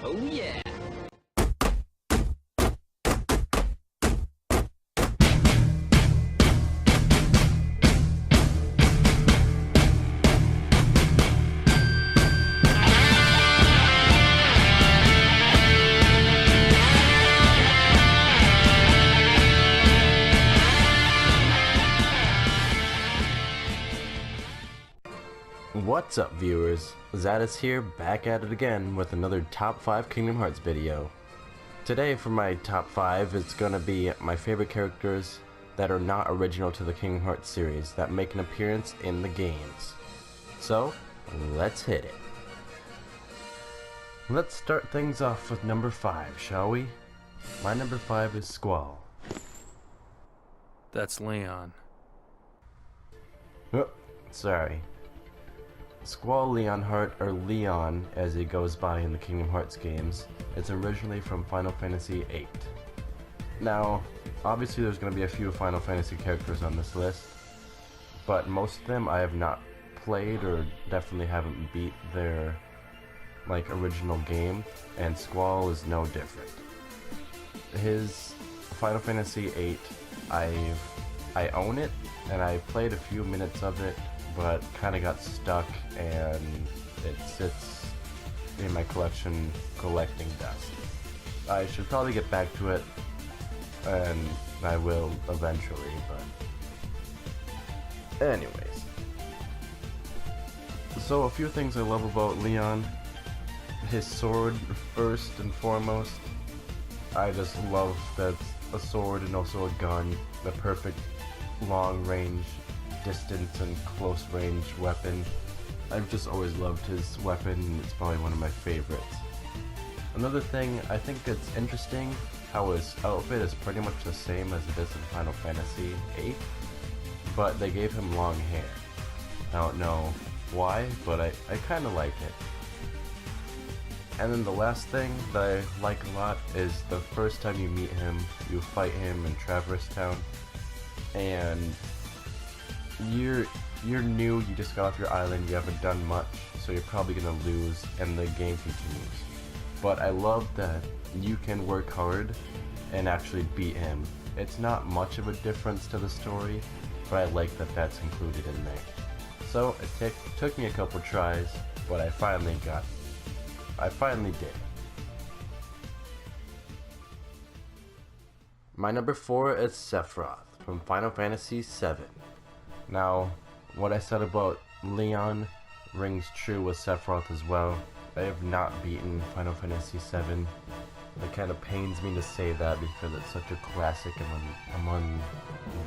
Oh yeah! What's up, viewers? Zadis here, back at it again with another top 5 Kingdom Hearts video. Today for my top 5, it's gonna be my favorite characters that are not original to the Kingdom Hearts series that make an appearance in the games. So, let's hit it. Let's start things off with number 5, shall we? My number 5 is Squall. That's Leon. Oh, sorry. Squall Leonhart, or Leon as he goes by in the Kingdom Hearts games, is originally from Final Fantasy VIII. Now, obviously there's going to be a few Final Fantasy characters on this list, but most of them I have not played or definitely haven't beat their original game, and Squall is no different. His Final Fantasy VIII, I own it, and I played a few minutes of it, but kind of got stuck, and it sits in my collection collecting dust. I should probably get back to it, and I will eventually, but anyways. So a few things I love about Leon. His sword, first and foremost. I just love that a sword and also a gun, the perfect long range, distance and close range weapon. I've just always loved his weapon, and it's probably one of my favorites. Another thing, I think it's interesting how his outfit is pretty much the same as it is in Final Fantasy VIII, but they gave him long hair. I don't know why, but I kind of like it. And then the last thing that I like a lot is the first time you meet him, you fight him in Traverse Town, and you're new, you just got off your island, you haven't done much, so you're probably gonna lose, and the game continues. But I love that you can work hard and actually beat him. It's not much of a difference to the story, but I like that that's included in there. So it took me a couple tries, but I finally did. My number 4 is Sephiroth from Final Fantasy VII. Now, what I said about Leon rings true with Sephiroth as well. I have not beaten Final Fantasy VII. It kind of pains me to say that because it's such a classic among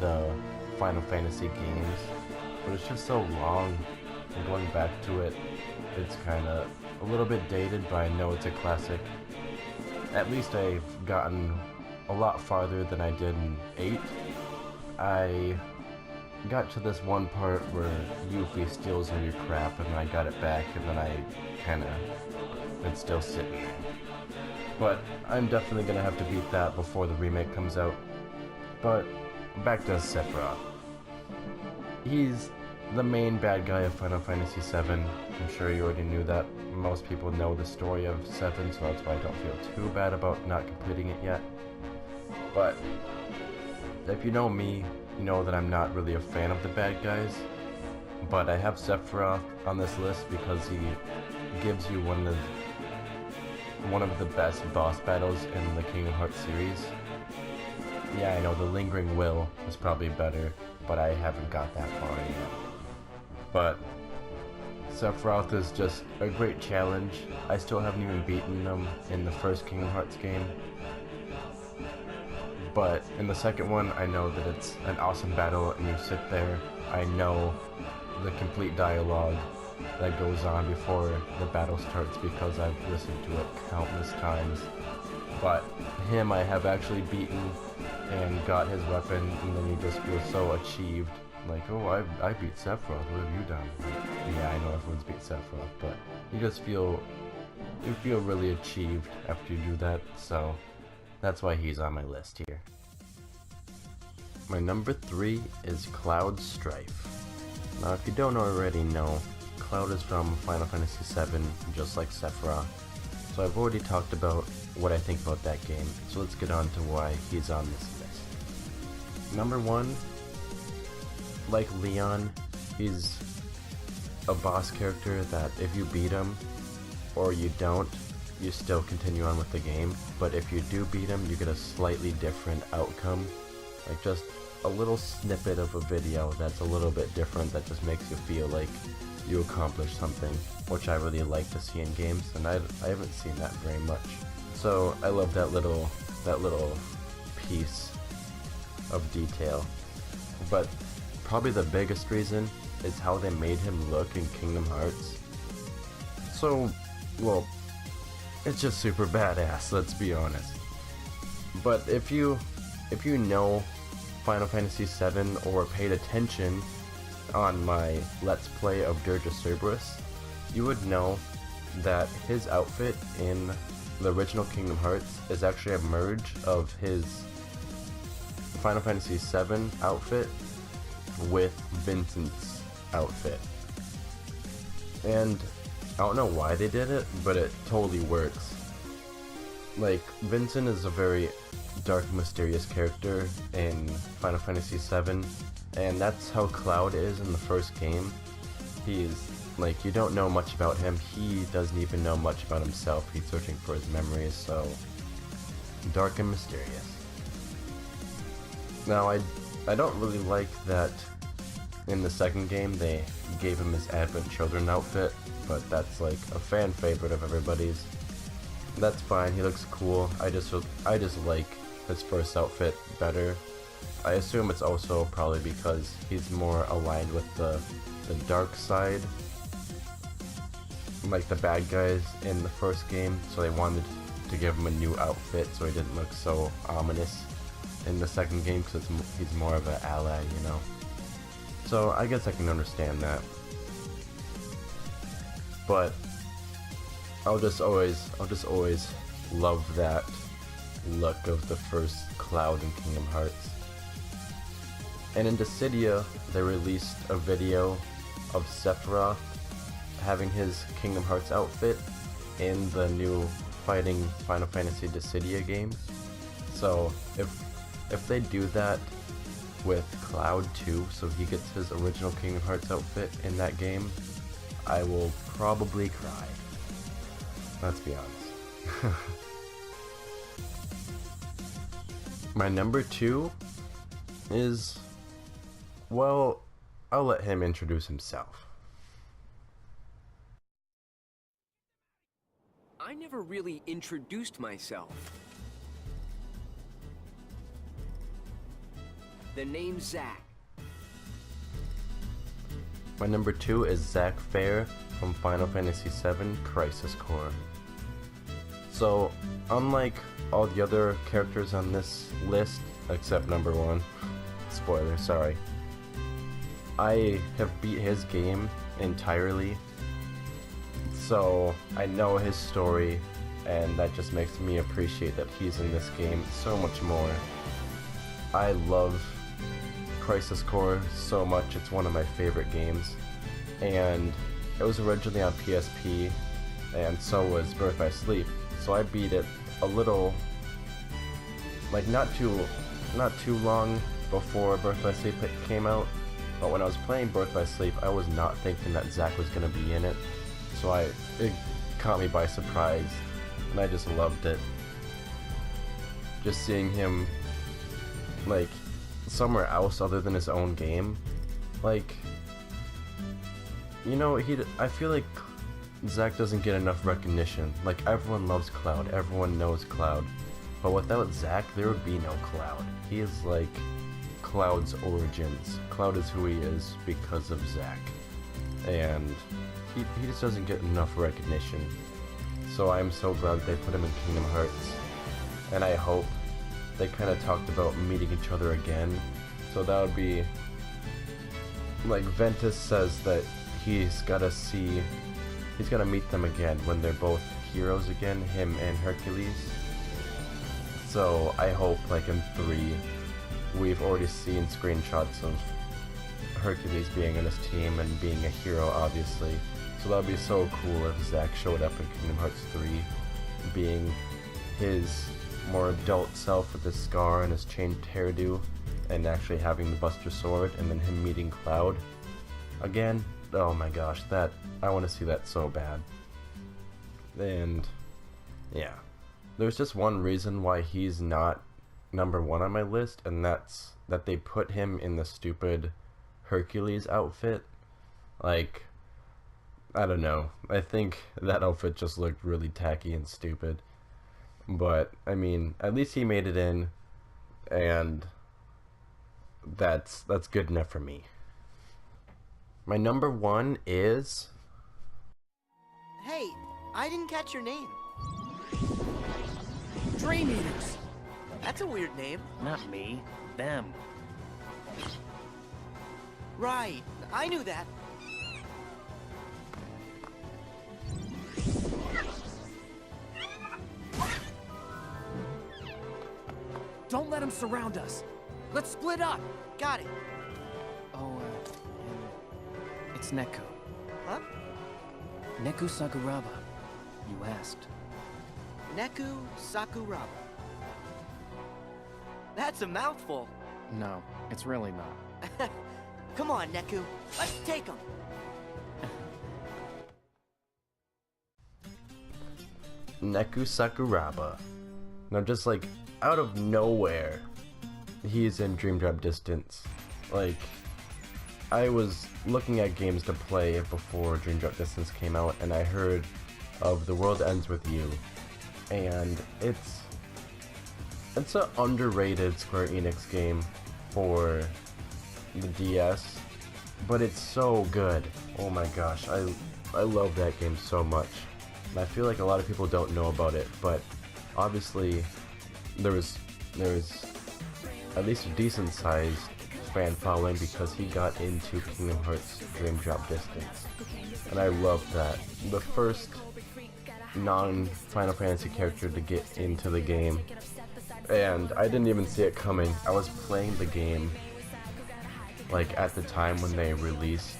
the Final Fantasy games. But it's just so long, and going back to it, it's kind of a little bit dated, but I know it's a classic. At least I've gotten a lot farther than I did in 8. I got to this one part where Yuffie steals all your crap, and I got it back, and then it's still sitting there. But I'm definitely gonna have to beat that before the remake comes out. But back to Sephiroth. He's the main bad guy of Final Fantasy VII. I'm sure you already knew that. Most people know the story of 7, so that's why I don't feel too bad about not completing it yet. But if you know me, you know that I'm not really a fan of the bad guys, but I have Sephiroth on this list because he gives you one of the best boss battles in the Kingdom Hearts series. Yeah, I know the Lingering Will is probably better, but I haven't got that far yet. But Sephiroth is just a great challenge. I still haven't even beaten him in the first Kingdom Hearts game. But in the second one, I know that it's an awesome battle, and you sit there. I know the complete dialogue that goes on before the battle starts because I've listened to it countless times. But him I have actually beaten and got his weapon, and then you just feel so achieved. Like, oh, I beat Sephiroth, what have you done? Like, yeah, I know everyone's beat Sephiroth, but you just feel really achieved after you do that, so that's why he's on my list here. My number 3 is Cloud Strife. Now, if you don't already know, Cloud is from Final Fantasy VII, just like Sephiroth. So I've already talked about what I think about that game, so let's get on to why he's on this list. Number 1, like Leon, he's a boss character that if you beat him, or you don't, you still continue on with the game, but if you do beat him, you get a slightly different outcome, like just a little snippet of a video that's a little bit different that just makes you feel like you accomplished something, which I really like to see in games, and I haven't seen that very much. So I love that little piece of detail. But probably the biggest reason is how they made him look in Kingdom Hearts. So, well, it's just super badass, let's be honest. But if you know Final Fantasy VII or paid attention on my Let's Play of Dirge of Cerberus, you would know that his outfit in the original Kingdom Hearts is actually a merge of his Final Fantasy VII outfit with Vincent's outfit. And I don't know why they did it, but it totally works. Like, Vincent is a very dark, mysterious character in Final Fantasy VII, and that's how Cloud is in the first game. He's, like, you don't know much about him, he doesn't even know much about himself, he's searching for his memories, so dark and mysterious. Now, I don't really like that in the second game they gave him his Advent Children outfit, but that's like a fan favorite of everybody's. That's fine, he looks cool, I just like his first outfit better. I assume it's also probably because he's more aligned with the dark side, like the bad guys in the first game, so they wanted to give him a new outfit so he didn't look so ominous in the second game, because he's more of an ally, you know. So I guess I can understand that. But I'll just always love that look of the first Cloud in Kingdom Hearts. And in Dissidia, they released a video of Sephiroth having his Kingdom Hearts outfit in the new Fighting Final Fantasy Dissidia game. So if they do that with Cloud too, so he gets his original Kingdom Hearts outfit in that game, I will probably cry. Let's be honest. My number 2 is, well, I'll let him introduce himself. I never really introduced myself. The name's Zack. My number 2 is Zack Fair from Final Fantasy VII Crisis Core. So, unlike all the other characters on this list, except number 1, spoiler, sorry, I have beat his game entirely, so I know his story, and that just makes me appreciate that he's in this game so much more. I love Crisis Core so much, it's one of my favorite games, and it was originally on PSP, and so was Birth by Sleep, so I beat it a little, like not too long before Birth by Sleep came out, but when I was playing Birth by Sleep, I was not thinking that Zack was going to be in it, so it caught me by surprise, and I just loved it. Just seeing him, like, somewhere else other than his own game, like, you know, I feel like Zack doesn't get enough recognition. Like, everyone loves Cloud, everyone knows Cloud, but without Zack, there would be no Cloud. He is like Cloud's origins. Cloud is who he is because of Zack, and he just doesn't get enough recognition. So I'm so glad they put him in Kingdom Hearts, and I hope they kind of talked about meeting each other again, so that would be, like, Ventus says that he's gotta meet them again when they're both heroes again, him and Hercules. So I hope, like, in 3, we've already seen screenshots of Hercules being in his team and being a hero, obviously. So that would be so cool if Zack showed up in Kingdom Hearts 3. being his more adult self with his scar and his chained hairdo, and actually having the Buster Sword, and then him meeting Cloud again. Oh my gosh, that I want to see that so bad. And yeah, there's just one reason why he's not number 1 on my list, and that's that they put him in the stupid Hercules outfit. Like, I don't know, I think that outfit just looked really tacky and stupid. But I mean, at least he made it in, and that's good enough for me. My number 1 is... Hey, I didn't catch your name. Dream Eaters! That's a weird name. Not me. Them. Right, I knew that. Don't let them surround us. Let's split up. Got it. Oh, it's Neku. Huh? Neku Sakuraba. You asked. Neku Sakuraba. That's a mouthful. No, it's really not. Come on, Neku. Let's take him. Neku Sakuraba. Now, just like out of nowhere, he's in Dream Drop Distance. Like, I was looking at games to play before Dream Drop Distance came out, and I heard of The World Ends With You, and it's an underrated Square Enix game for the DS, but it's so good. Oh my gosh, I love that game so much. And I feel like a lot of people don't know about it, but obviously there was at least a decent sized fan following because he got into Kingdom Hearts Dream Drop Distance. And I love that. The first non-Final Fantasy character to get into the game. And I didn't even see it coming. I was playing the game like at the time when they released.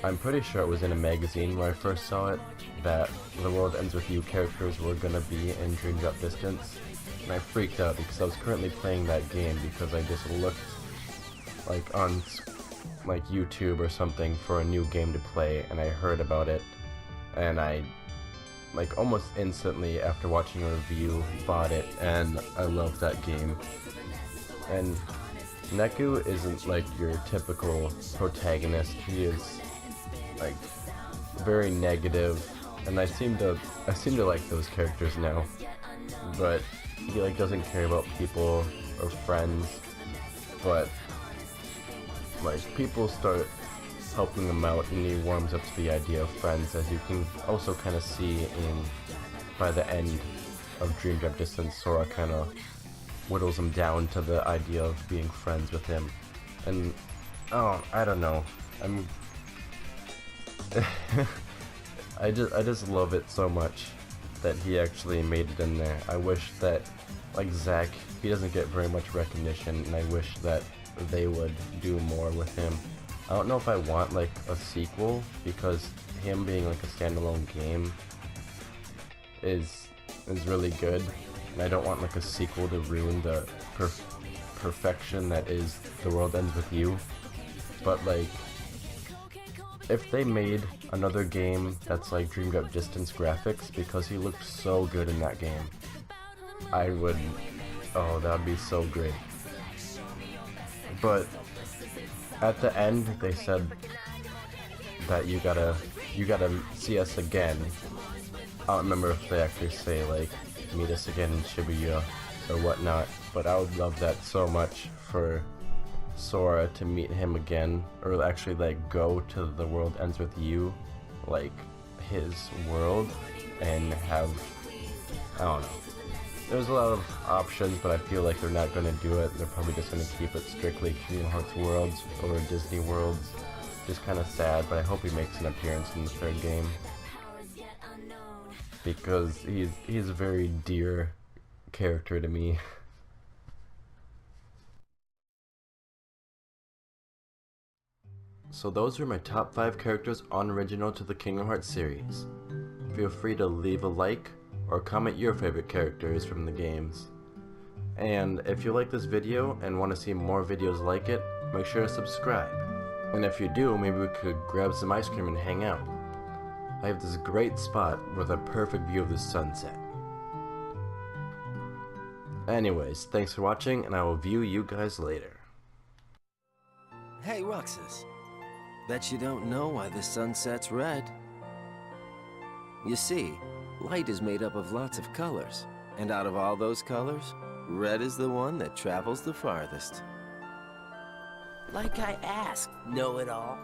I'm pretty sure it was in a magazine where I first saw it, that The World Ends With You characters were gonna be in Dream Drop Distance. And I freaked out because I was currently playing that game because I just looked like on like YouTube or something for a new game to play, and I heard about it, and I like almost instantly after watching a review bought it, and I love that game. And Neku isn't like your typical protagonist. He is like very negative, and I seem to like those characters now. But he like doesn't care about people or friends, but like people start helping him out, and he warms up to the idea of friends, as you can also kind of see in by the end of Dream Drop Distance. Sora kind of whittles him down to the idea of being friends with him, and oh, I don't know, I just love it so much that he actually made it in there. I wish that, like Zack, he doesn't get very much recognition, and I wish that they would do more with him. I don't know if I want like a sequel, because him being like a standalone game is really good, and I don't want like a sequel to ruin the perfection that is The World Ends With You. But like, if they made another game that's like Dream Drop Distance graphics, because he looked so good in that game, I would, oh, that would be so great. But at the end they said that you gotta see us again. I don't remember if they actually say like meet us again in Shibuya or whatnot, but I would love that so much for Sora to meet him again, or actually like go to The World Ends With You, like his world, and have, I don't know. There's a lot of options, but I feel like they're not going to do it. They're probably just going to keep it strictly Kingdom Hearts worlds or Disney worlds. Just kind of sad, but I hope he makes an appearance in the third game, because he's a very dear character to me. So those are my top 5 characters unoriginal to the Kingdom Hearts series. Feel free to leave a like or comment your favorite characters from the games. And if you like this video and want to see more videos like it, make sure to subscribe. And if you do, maybe we could grab some ice cream and hang out. I have this great spot with a perfect view of the sunset. Anyways, thanks for watching, and I will view you guys later. Hey, Roxas. Bet you don't know why the sunset's red. You see, light is made up of lots of colors, and out of all those colors, red is the one that travels the farthest. Like I asked, know-it-all.